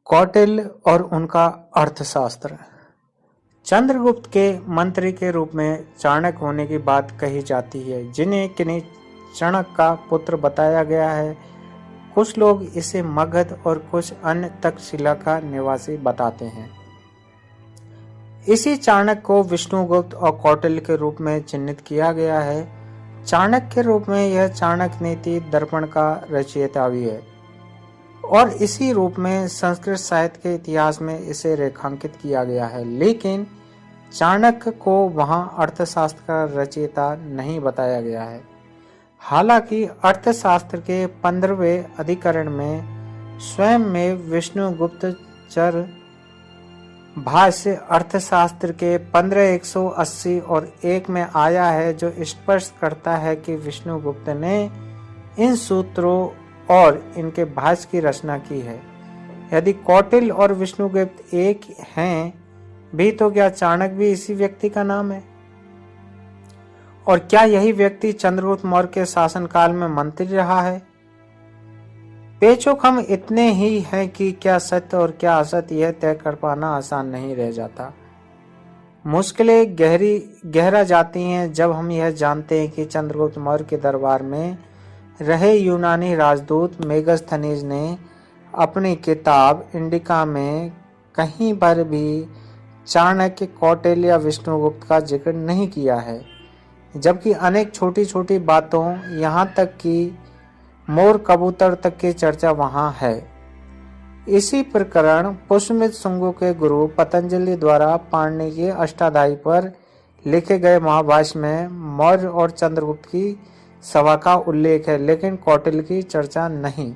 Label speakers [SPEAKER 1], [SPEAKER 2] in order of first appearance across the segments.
[SPEAKER 1] कौटिल्य और उनका अर्थशास्त्र। चंद्रगुप्त के मंत्री के रूप में चाणक्य होने की बात कही जाती है, जिन्हें किन्हीं चाणक्य का पुत्र बताया गया है। कुछ लोग इसे मगध और कुछ अन्य तक्षशिला का निवासी बताते हैं। इसी चाणक्य को विष्णुगुप्त और कौटिल्य के रूप में चिन्हित किया गया है। चाणक्य के रूप में यह चाणक्य नीति दर्पण का रचयिता भी है और इसी रूप में संस्कृत साहित्य के इतिहास में इसे रेखांकित किया गया है, लेकिन चाणक्य को वहां अर्थशास्त्र का रचयिता नहीं बताया गया है। हालांकि अर्थशास्त्र के 15वें अधिकरण में स्वयं में विष्णुगुप्तचर भाष्य अर्थशास्त्र के 15,180 और 1 में आया है, जो स्पष्ट करता है कि विष्णुगुप्त ने इन सूत्रों और इनके भाष्य की रचना की है। यदि कौटिल्य और विष्णुगुप्त एक हैं भी, तो क्या चाणक्य भी इसी व्यक्ति का नाम है? और क्या यही व्यक्ति चंद्रगुप्त मौर्य के शासनकाल में मंत्री रहा है? पेचोक हम इतने ही हैं कि क्या सत्य और क्या असत्य यह तय कर पाना आसान नहीं रह जाता। मुश्किलें गहरा जाती हैं जब हम यह जानते हैं कि चंद्रगुप्त मौर्य के दरबार में रहे यूनानी राजदूत मेगास्थनीज ने अपनी किताब इंडिका में कहीं पर भी चाणक्य, कौटिल्य या विष्णुगुप्त का जिक्र नहीं किया है, जबकि अनेक छोटी छोटी बातों, यहाँ तक कि मोर कबूतर तक की चर्चा वहाँ है। इसी प्रकरण पुष्पमित्र शुंगु के गुरु पतंजलि द्वारा पाणिनि के अष्टाध्यायी पर लिखे गए महाभाष्य में मौर्य और चंद्रगुप्त की सभा का उल्लेख है, लेकिन कौटिल्य की चर्चा नहीं।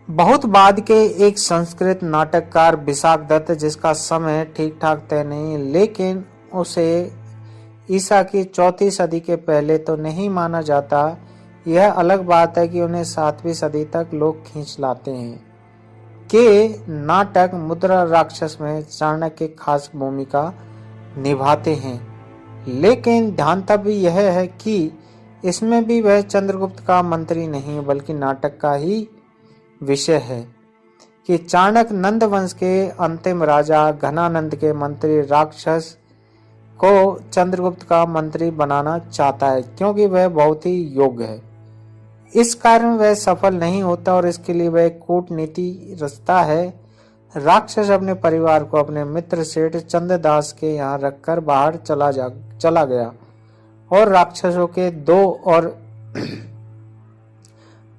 [SPEAKER 1] बहुत बाद के एक संस्कृत नाटककार विशाख दत्त, जिसका समय ठीक ठाक तय नहीं, लेकिन उसे ईसा की 4वीं सदी के पहले तो नहीं माना जाता, यह अलग बात है कि उन्हें 7वीं सदी तक लोग खींच लाते हैं, के नाटक मुद्रा राक्षस में चाणक्य की खास भूमिका निभाते हैं। लेकिन ध्यानतव्य यह है कि इसमें भी वह चंद्रगुप्त का मंत्री नहीं बल्कि नाटक का ही विषय है कि चाणक्य नंद वंश के अंतिम राजा घनानंद के मंत्री राक्षस को चंद्रगुप्त का मंत्री बनाना चाहता है, क्योंकि वह बहुत ही योग्य है। इस कारण वह सफल नहीं होता और इसके लिए वह कूटनीति रचता है। राक्षस अपने परिवार को अपने मित्र सेठ चंद्रदास के यहाँ रखकर बाहर चला गया और राक्षसों के 2 और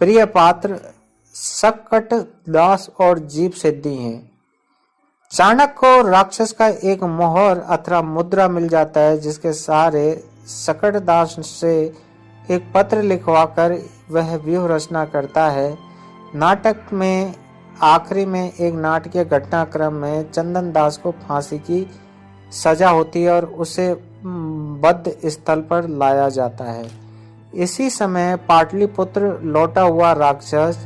[SPEAKER 1] प्रिय पात्र सकट दास और जीव सिद्धि हैं। चाणक्य को राक्षस का एक मोहर अथवा मुद्रा मिल जाता है, जिसके सहारे सकट दास से एक पत्र लिखवाकर वह व्यूह रचना करता है। नाटक में आखिरी में एक नाटकीय घटनाक्रम में चंदन दास को फांसी की सजा होती है और उसे बद्ध स्थल पर लाया जाता है। इसी समय पाटलिपुत्र लौटा हुआ राक्षस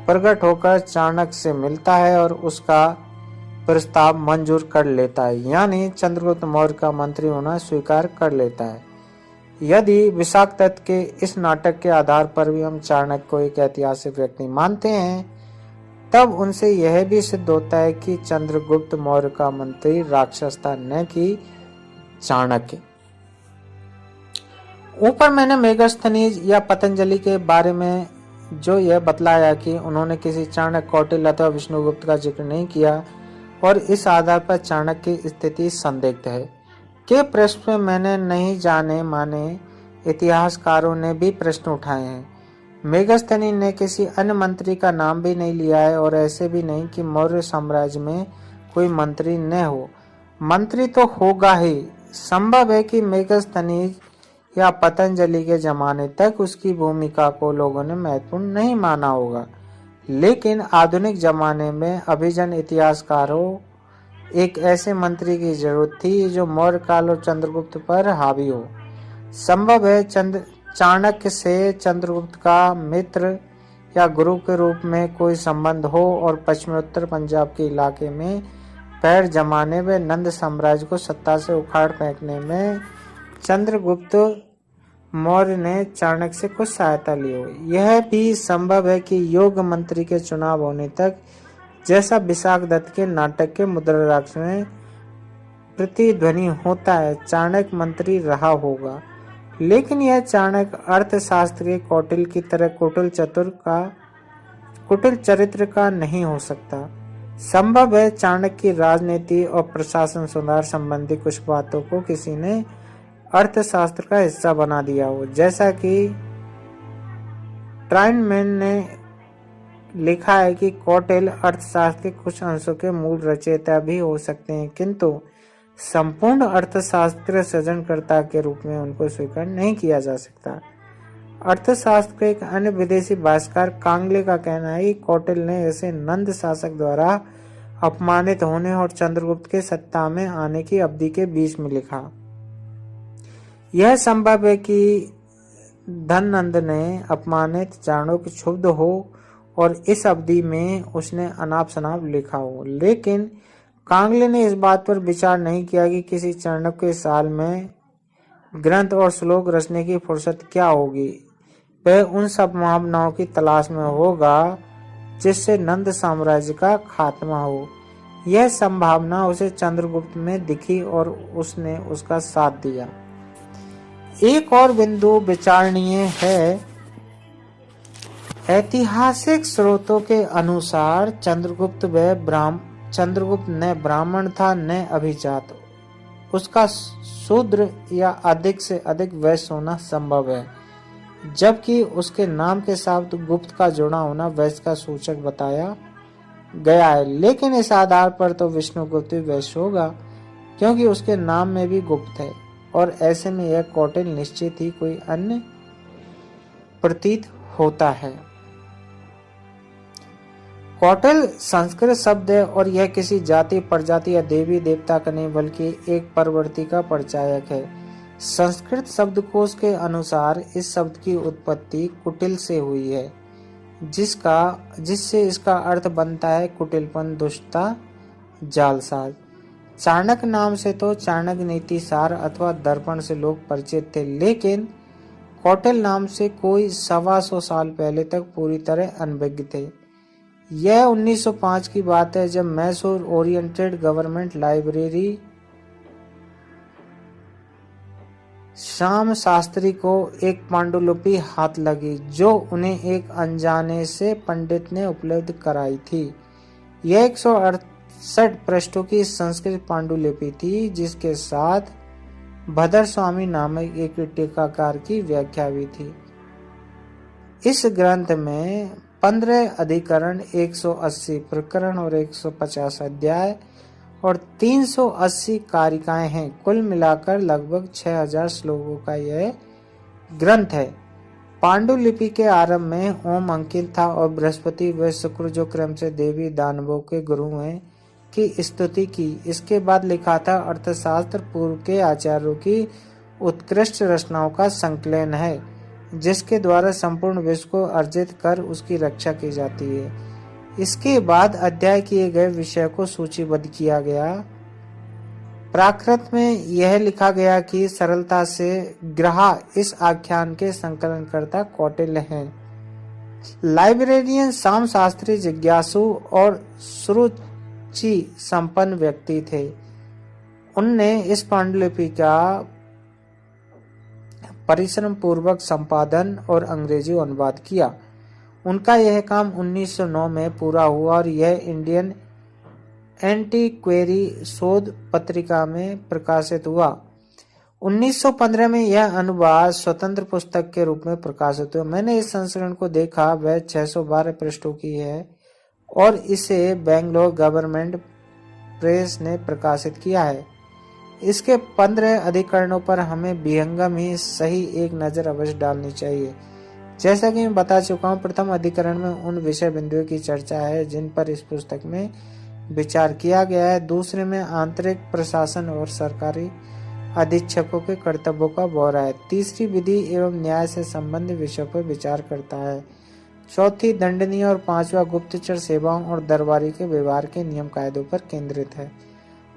[SPEAKER 1] प्रकट होकर चाणक्य से मिलता है और उसका प्रस्ताव मंजूर कर लेता है, यानी चंद्रगुप्त मौर्य का मंत्री होना स्वीकार कर लेता है। यदि विशाख दत्त के इस नाटक के आधार पर भी हम चाणक्य को एक ऐतिहासिक व्यक्ति मानते हैं, तब उनसे यह भी सिद्ध होता है कि चंद्रगुप्त मौर्य का मंत्री राक्षस था, न कि चाणक्य। ऊपर मैंने मेगास्थनीज या पतंजलि के बारे में जो यह बतलाया कि उन्होंने किसी चाणक्य, कौटिल्य अथवा विष्णुगुप्त का जिक्र नहीं किया और इस आधार पर चाणक्य की स्थिति संदिग्ध है, के प्रश्न में मैंने नहीं जाने माने इतिहासकारों ने भी प्रश्न उठाए हैं। मेगास्थनी ने किसी अन्य मंत्री का नाम भी नहीं लिया है और ऐसे भी नहीं कि मौर्य साम्राज्य में कोई मंत्री न हो। मंत्री तो होगा ही। संभव है कि मेगास्थनीज या पतंजलि के जमाने तक उसकी भूमिका को लोगों ने महत्वपूर्ण नहीं माना होगा, लेकिन आधुनिक जमाने में अभिजन इतिहासकारों एक ऐसे मंत्री की जरूरत थी जो मौर्य काल और चंद्रगुप्त पर हावी हो। संभव है चाणक्य से चंद्रगुप्त का मित्र या गुरु के रूप में कोई संबंध हो और पश्चिमोत्तर पंजाब के इलाके में पैर जमाने में नंद साम्राज्य को सत्ता से उखाड़ फेंकने में चंद्रगुप्त मौर्य ने चाणक्य से कुछ सहायता ली हो। यह भी संभव है कि योग मंत्री के चुनाव होने तक, जैसा विशाख दत्त के नाटक के मुद्राराक्ष में प्रतिध्वनि होता है, चाणक्य मंत्री रहा होगा। लेकिन यह चाणक्य अर्थशास्त्र के कौटिल्य की तरह कुटिल चरित्र का नहीं हो सकता। संभव है चाणक्य की राजनीति और प्रशासन सुधार संबंधी कुछ बातों को किसी ने अर्थशास्त्र का हिस्सा बना दिया हो, जैसा कि ट्राइनमैन ने लिखा है कि कौटिल्य अर्थशास्त्र के कुछ अंशों के मूल रचयिता भी हो सकते हैं, किंतु संपूर्ण अर्थशास्त्र सृजनकर्ता के रूप में उनको स्वीकार नहीं किया जा सकता। अर्थशास्त्र के एक अन्य विदेशी भाष्यकार कांगले का कहना है कि कौटिल्य ने ऐसे नंद शासक द्वारा अपमानित होने और चंद्रगुप्त के सत्ता में आने की अवधि के बीच में लिखा। यह संभव है कि धननंद ने अपमानित चाणक्य क्षुब्ध हो और इस अवधि में उसने अनाप शनाप लिखा हो। लेकिन कांगले ने इस बात पर विचार नहीं किया कि किसी चाणक्य के साल में ग्रंथ और श्लोक रचने की फुर्सत क्या होगी। वह उन संभावनाओं की तलाश में होगा जिससे नंद साम्राज्य का खात्मा हो। यह संभावना उसे चंद्रगुप्त में दिखी और उसने उसका साथ दिया। एक और बिंदु विचारणीय है। ऐतिहासिक स्रोतों के अनुसार चंद्रगुप्त न ब्राह्मण था न अभिजात। उसका शूद्र या अधिक से अधिक वैश्य होना संभव है, जबकि उसके नाम के साथ गुप्त का जुड़ा होना वैश्य का सूचक बताया गया है। लेकिन इस आधार पर तो विष्णुगुप्त भी वैश्य होगा, क्योंकि उसके नाम में भी गुप्त है, और ऐसे में यह कौटिल्य निश्चित ही कोई अन्य प्रतीत होता है। कौटिल्य संस्कृत शब्द है और यह किसी जाति, प्रजाति या देवी देवता का नहीं बल्कि एक प्रवृत्ति का परिचायक है। संस्कृत शब्दकोश के अनुसार इस शब्द की उत्पत्ति कुटिल से हुई है, जिससे इसका अर्थ बनता है कुटिलपन, दुष्टता, जालसाज। चाणक्य नाम से तो चाणक्य नीति सार अथवा दर्पण से लोग परिचित थे, लेकिन कौटिल्य नाम से कोई 125 साल पहले तक पूरी तरह अनभिज्ञ थे। यह 1905 की बात है, जब Mysore oriented government library Shyam Shastri को एक पांडुलिपि हाथ लगी, जो उन्हें एक अनजाने से पंडित ने उपलब्ध कराई थी। यह 168 पृष्ठों की संस्कृत पांडुलिपि थी, जिसके साथ भद्र स्वामी नामक एक टीकाकार की व्याख्या भी थी। इस ग्रंथ में 15 अधिकरण, 180 प्रकरण और 150 अध्याय और 380 कारिकाएं हैं। कुल मिलाकर लगभग 6000 श्लोकों का यह ग्रंथ है। पांडुलिपि के आरंभ में ओम अंकित था और बृहस्पति व शुक्र, जो क्रम से देवी दानवों के गुरु हैं, की स्तुति की। इसके बाद लिखा था अर्थशास्त्र पूर्व के आचार्यों की उत्कृष्ट रचनाओं का संकलन है, जिसके द्वारा संपूर्ण विश्व को अर्जित कर उसकी रक्षा की जाती है। इसके बाद अध्याय किए गए विषय को सूचीबद्ध किया गया। प्राकृत में यह लिखा गया कि सरलता से ग्रहा इस आख्यान के संकलनकर्ता कौटिल्य हैं। लाइब्रेरियन श्याम शास्त्री जिज्ञासु और सुरुचि संपन्न व्यक्ति थे। उनने इस पांडुलिपि का परिश्रम पूर्वक संपादन और अंग्रेजी अनुवाद किया। उनका यह काम 1909 में पूरा हुआ और यह इंडियन एंटीक्वेरी शोध पत्रिका में प्रकाशित हुआ। 1915 में यह अनुवाद स्वतंत्र पुस्तक के रूप में प्रकाशित हुआ। मैंने इस संस्करण को देखा, वह 612 पृष्ठों की है और इसे बेंगलोर गवर्नमेंट प्रेस ने प्रकाशित किया है। इसके 15 अधिकरणों पर हमें विहंगम ही सही एक नजर अवश्य डालनी चाहिए। जैसा कि मैं बता चुका हूँ, प्रथम अधिकरण में उन विषय बिंदुओं की चर्चा है जिन पर इस पुस्तक में विचार किया गया है। दूसरे में आंतरिक प्रशासन और सरकारी अधीक्षकों के कर्तव्यों का ब्यौरा है। तीसरी विधि एवं न्याय से संबंधित विषयों पर विचार करता है। चौथी दंडनीय और पांचवा गुप्तचर सेवाओं और दरबारी के व्यवहार के नियम कायदों पर केंद्रित है।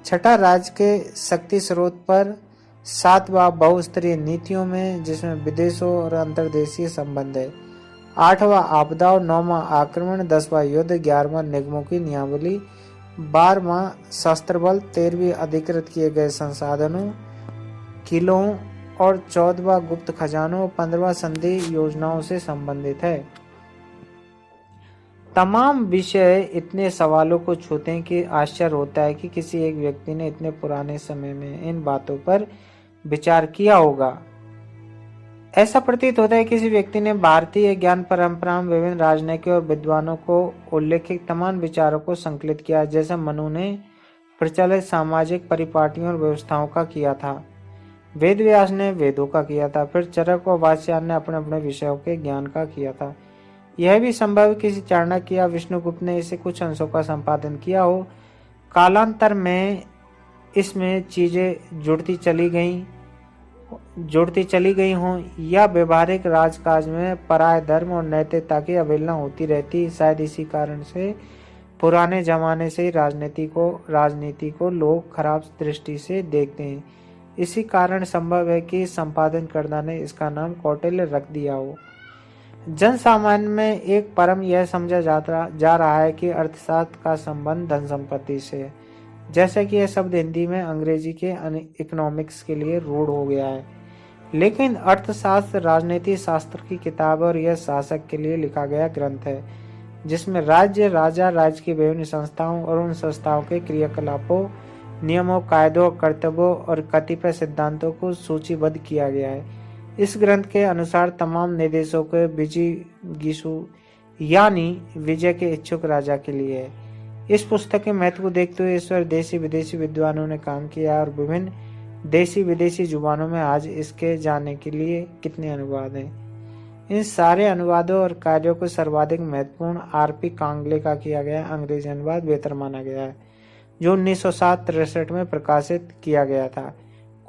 [SPEAKER 1] छठा राज्य के शक्ति स्रोत पर सातवां बहुस्तरीय नीतियों में, जिसमें विदेशों और अंतर्देशीय संबंध है। आठवां आपदा और नौवां आक्रमण। 10वां युद्ध। 11वां निगमों की नियमावली। 12वां शस्त्र बल। 13वीं अधिकृत किए गए संसाधनों किलों और 14वां गुप्त खजानों। 15वां संधि योजनाओं से संबंधित है। तमाम विषय इतने सवालों को छूते हैं कि आश्चर्य होता है कि किसी एक व्यक्ति ने इतने पुराने समय में इन बातों पर विचार किया होगा। ऐसा प्रतीत होता है कि किसी व्यक्ति ने भारतीय ज्ञान परंपरा में विभिन्न राजनयिकों और विद्वानों को उल्लेखित तमाम विचारों को संकलित किया, जैसे मनु ने प्रचलित सामाजिक परिपाटियों और व्यवस्थाओं का किया था। वेद व्यास ने वेदों का किया था। फिर चरक और वात्स्यायन ने अपने अपने विषयों के ज्ञान का किया था। यह भी संभव है किसी चाणक्य या विष्णुगुप्त ने इसे कुछ अंशों का संपादन किया हो। कालांतर में इसमें चीजें जुड़ती चली गई हों, या व्यवहारिक राजकाज में पराय धर्म और नैतिकता की अवहेलना होती रहती। शायद इसी कारण से पुराने जमाने से ही राजनीति को लोग खराब दृष्टि से देखते हैं। इसी कारण संभव है कि संपादनकर्ता ने इसका नाम कौटिल्य रख दिया हो। जन सामान्य में एक परम यह समझा जा रहा है कि अर्थशास्त्र का संबंध धन संपत्ति से है, जैसे कि यह शब्द हिंदी में अंग्रेजी के इकोनॉमिक्स के लिए रूढ़ हो गया है। लेकिन अर्थशास्त्र राजनीति शास्त्र की किताब और यह शासक के लिए लिखा गया ग्रंथ है, जिसमें राज्य, राजा, राज्य की विभिन्न संस्थाओं और उन संस्थाओं के क्रियाकलापों, नियमों, कायदों, कर्तव्यों और कतिपय सिद्धांतों को सूचीबद्ध किया गया है। इस ग्रंथ के अनुसार तमाम निर्देशों के विजिगीषु यानी विजय के इच्छुक राजा के लिए है। इस पुस्तक के महत्व को देखते हुए इस पर देशी विदेशी विद्वानों ने काम किया और विभिन्न देशी विदेशी जुबानों में आज इसके जाने के लिए कितने अनुवाद हैं। इन सारे अनुवादों और कार्यों को सर्वाधिक महत्वपूर्ण R.P. कांगले का किया गया अंग्रेजी अनुवाद बेहतर माना गया है, जो 1963 में प्रकाशित किया गया था।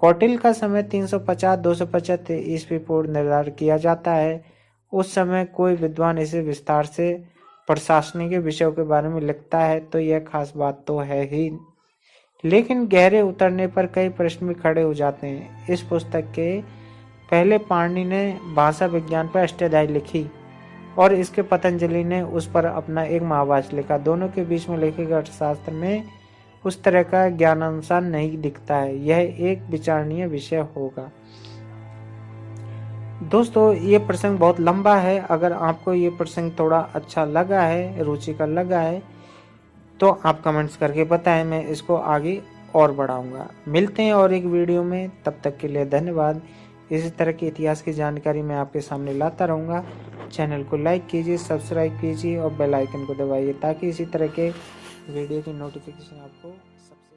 [SPEAKER 1] कौटिल्य का समय 350-275 ईस्वी पूर्व निर्धारित किया जाता है। उस समय कोई विद्वान इसे विस्तार से प्रशासनिक विषयों के बारे में लिखता है तो यह खास बात तो है ही, लेकिन गहरे उतरने पर कई प्रश्न भी खड़े हो जाते हैं। इस पुस्तक के पहले पाणिनि ने भाषा विज्ञान पर अष्टाध्यायी लिखी और इसके पतंजलि ने उस पर अपना एक महाभाष्य लिखा। दोनों के बीच में लिखे गए अर्थशास्त्र में उस तरह का ज्ञानानुसार नहीं दिखता है। यह एक विचारणीय विषय होगा। दोस्तों, ये प्रसंग बहुत लंबा है। अगर आपको ये प्रसंग थोड़ा अच्छा लगा है, रुचिकर लगा है, तो आप कमेंट्स करके बताएं, मैं इसको आगे और बढ़ाऊंगा। मिलते हैं और एक वीडियो में, तब तक के लिए धन्यवाद। इसी तरह की इतिहास की जानकारी मैं आपके सामने लाता रहूंगा। चैनल को लाइक कीजिए, सब्सक्राइब कीजिए और बेल आइकन को दबाइए ताकि इसी तरह के वीडियो की नोटिफिकेशन आपको सबसे